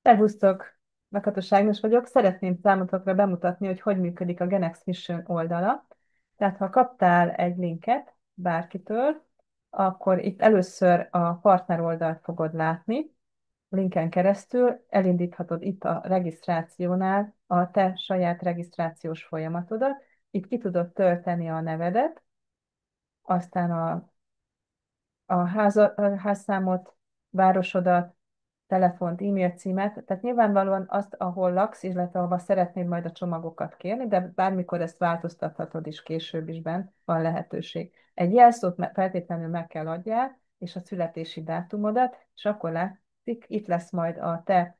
Szervusztok! Lakatos Ágnes vagyok. Szeretném számotokra bemutatni, hogy működik a Genex Mission oldala. Tehát, ha kaptál egy linket bárkitől, akkor itt először a partner oldalt fogod látni. Linken keresztül elindíthatod itt a regisztrációnál a te saját regisztrációs folyamatodat. Itt ki tudod tölteni a nevedet, aztán a házszámot, városodat, telefont, e-mail címet, tehát nyilvánvalóan azt, ahol laksz, illetve ahova szeretnéd majd a csomagokat kérni, de bármikor ezt változtathatod is később is bent van lehetőség. Egy jelszót feltétlenül meg kell adjál, és a születési dátumodat, és akkor látszik, itt lesz majd a te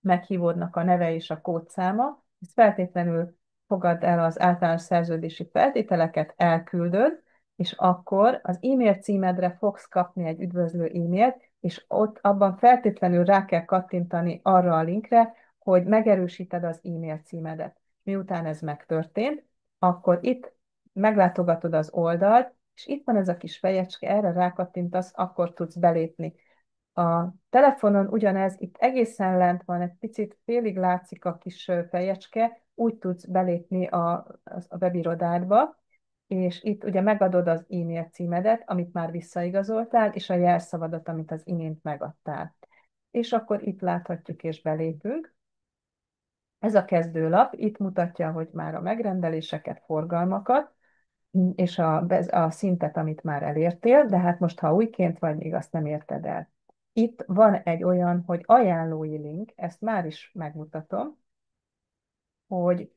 meghívódnak a neve és a kódszáma. Ezt feltétlenül fogadd el az általános szerződési feltételeket, elküldöd, és akkor az e-mail címedre fogsz kapni egy üdvözlő e-mailt, és ott abban feltétlenül rá kell kattintani arra a linkre, hogy megerősíted az e-mail címedet. Miután ez megtörtént, akkor itt meglátogatod az oldalt, és itt van ez a kis fejecske, erre rákattintasz, akkor tudsz belépni. A telefonon ugyanez, itt egészen lent van, egy picit félig látszik a kis fejecske, úgy tudsz belépni a webirodádba, és itt ugye megadod az e-mail címedet, amit már visszaigazoltál, és a jelszavadat, amit az imént megadtál. És akkor itt láthatjuk és belépünk. Ez a kezdőlap, itt mutatja, hogy már a megrendeléseket, forgalmakat, és a szintet, amit már elértél, de hát most, ha újként vagy, még azt nem érted el. Itt van egy olyan, hogy ajánlói link, ezt már is megmutatom, hogy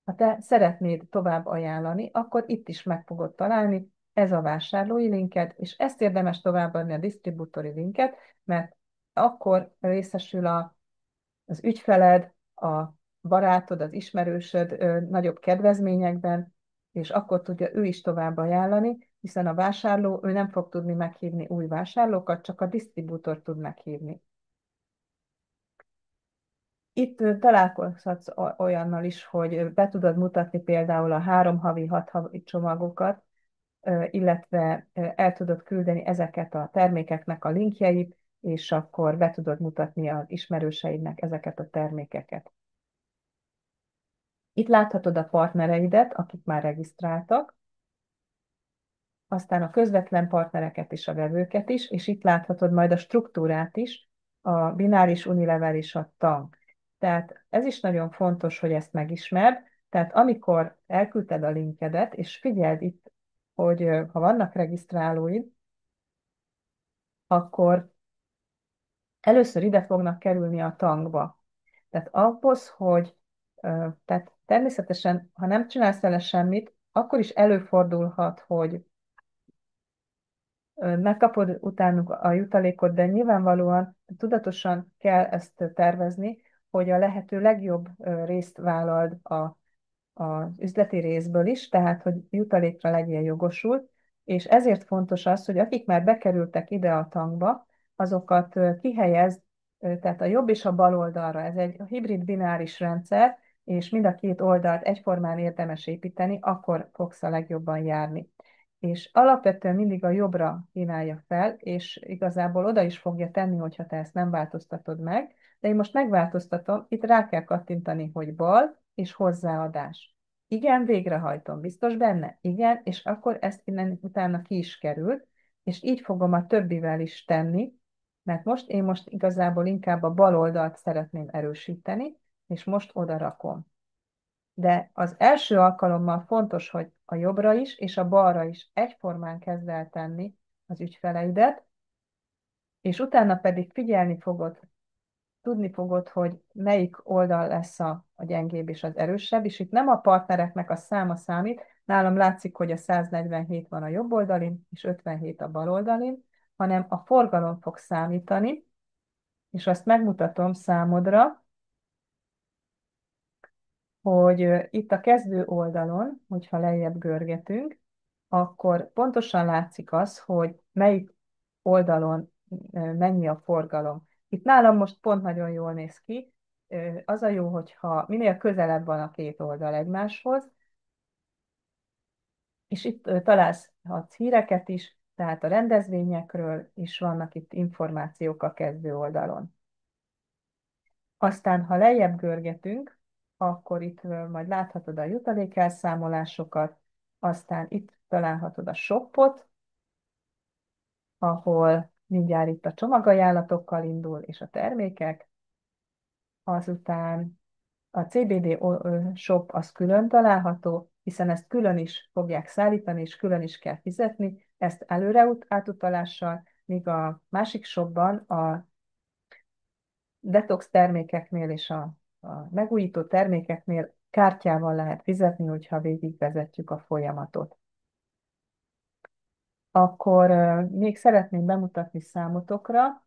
ha te szeretnéd tovább ajánlani, akkor itt is meg fogod találni, ez a vásárlói linked, és ezt érdemes továbbadni a disztribútori linket, mert akkor részesül az ügyfeled, a barátod, az ismerősöd nagyobb kedvezményekben, és akkor tudja ő is tovább ajánlani, hiszen a vásárló, ő nem fog tudni meghívni új vásárlókat, csak a disztribútor tud meghívni. Itt találkozhatsz olyannal is, hogy be tudod mutatni például a 3 havi, 6 havi csomagokat, illetve el tudod küldeni ezeket a termékeknek a linkjeit, és akkor be tudod mutatni az ismerőseidnek ezeket a termékeket. Itt láthatod a partnereidet, akik már regisztráltak, aztán a közvetlen partnereket és a vevőket is, és itt láthatod majd a struktúrát is, a bináris, unilever és a tank. Tehát ez is nagyon fontos, hogy ezt megismerd. Tehát amikor elküldted a linkedet, és figyeld itt, hogy ha vannak regisztrálóid, akkor először ide fognak kerülni a tankba. Tehát ahhoz, hogy tehát természetesen, ha nem csinálsz vele semmit, akkor is előfordulhat, hogy megkapod utánuk a jutalékot, de nyilvánvalóan tudatosan kell ezt tervezni, hogy a lehető legjobb részt vállald az üzleti részből is, tehát hogy jutalékra legyél jogosult, és ezért fontos az, hogy akik már bekerültek ide a tankba, azokat kihelyezd, tehát a jobb és a bal oldalra. Ez egy hibrid bináris rendszer, és mind a két oldalt egyformán érdemes építeni, akkor fogsz a legjobban járni. És alapvetően mindig a jobbra kínálja fel, és igazából oda is fogja tenni, hogyha te ezt nem változtatod meg, de én most megváltoztatom, itt rá kell kattintani, hogy bal és hozzáadás. Igen, végrehajtom. Biztos benne? Igen, és akkor ezt innen utána ki is került, és így fogom a többivel is tenni, mert én most igazából inkább a bal oldalt szeretném erősíteni, és most oda rakom. De az első alkalommal fontos, hogy a jobbra is és a balra is egyformán kezd el tenni az ügyfeleidet, és utána pedig figyelni fogod, tudni fogod, hogy melyik oldal lesz a gyengébb és az erősebb, és itt nem a partnereknek a száma számít, nálam látszik, hogy a 147 van a jobb oldalin, és 57 a bal oldalin, hanem a forgalom fog számítani, és azt megmutatom számodra, hogy itt a kezdő oldalon, hogyha lejjebb görgetünk, akkor pontosan látszik az, hogy melyik oldalon mennyi a forgalom. Itt nálam most pont nagyon jól néz ki. Az a jó, hogyha minél közelebb van a két oldal egymáshoz, és itt találhatsz híreket is, tehát a rendezvényekről is vannak itt információk a kezdő oldalon. Aztán, ha lejjebb görgetünk, akkor itt majd láthatod a jutalékelszámolásokat, aztán itt találhatod a shopot, ahol mindjárt itt a csomagajánlatokkal indul, és a termékek, azután a CBD shop az külön található, hiszen ezt külön is fogják szállítani, és külön is kell fizetni, ezt előre átutalással, míg a másik shopban a detox termékeknél és a megújító termékeknél kártyával lehet fizetni, hogyha végigvezetjük a folyamatot. Akkor még szeretném bemutatni számotokra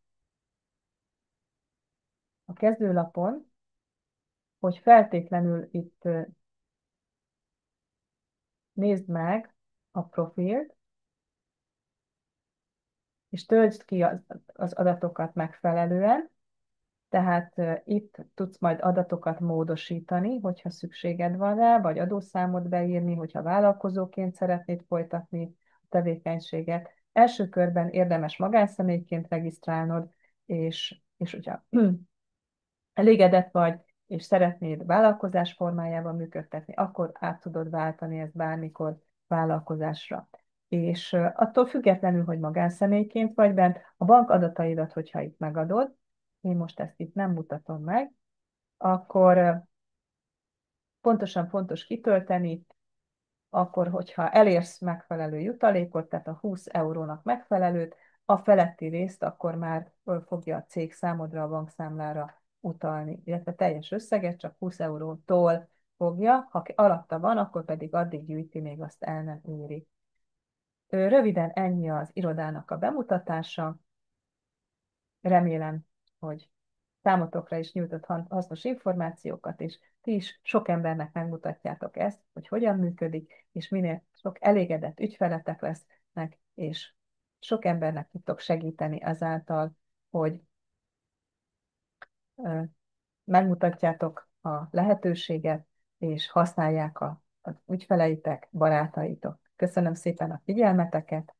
a kezdőlapon, hogy feltétlenül itt nézd meg a profilt, és töltsd ki az adatokat megfelelően, tehát itt tudsz majd adatokat módosítani, hogyha szükséged van rá, vagy adószámot beírni, hogyha vállalkozóként szeretnéd folytatni a tevékenységet. Első körben érdemes magánszemélyként regisztrálnod, és hogyha elégedett vagy, és szeretnéd vállalkozás formájában működtetni, akkor át tudod váltani ezt bármikor vállalkozásra. És attól függetlenül, hogy magánszemélyként vagy bent, a bank adataidat, hogyha itt megadod, én most ezt itt nem mutatom meg, akkor pontosan fontos kitölteni, akkor, hogyha elérsz megfelelő jutalékot, tehát a 20 eurónak megfelelőt, a feletti részt akkor már föl fogja a cég számodra, a bankszámlára utalni, illetve teljes összeget csak 20 eurótól fogja, ha alatta van, akkor pedig addig gyűjti, még azt el nem éri. Röviden ennyi az irodának a bemutatása. Remélem, hogy számotokra is nyújtott hasznos információkat, és ti is sok embernek megmutatjátok ezt, hogy hogyan működik, és minél sok elégedett ügyfeletek lesznek, és sok embernek tudtok segíteni azáltal, hogy ö, megmutatjátok a lehetőséget, és használják az ügyfeleitek, barátaitok. Köszönöm szépen a figyelmeteket!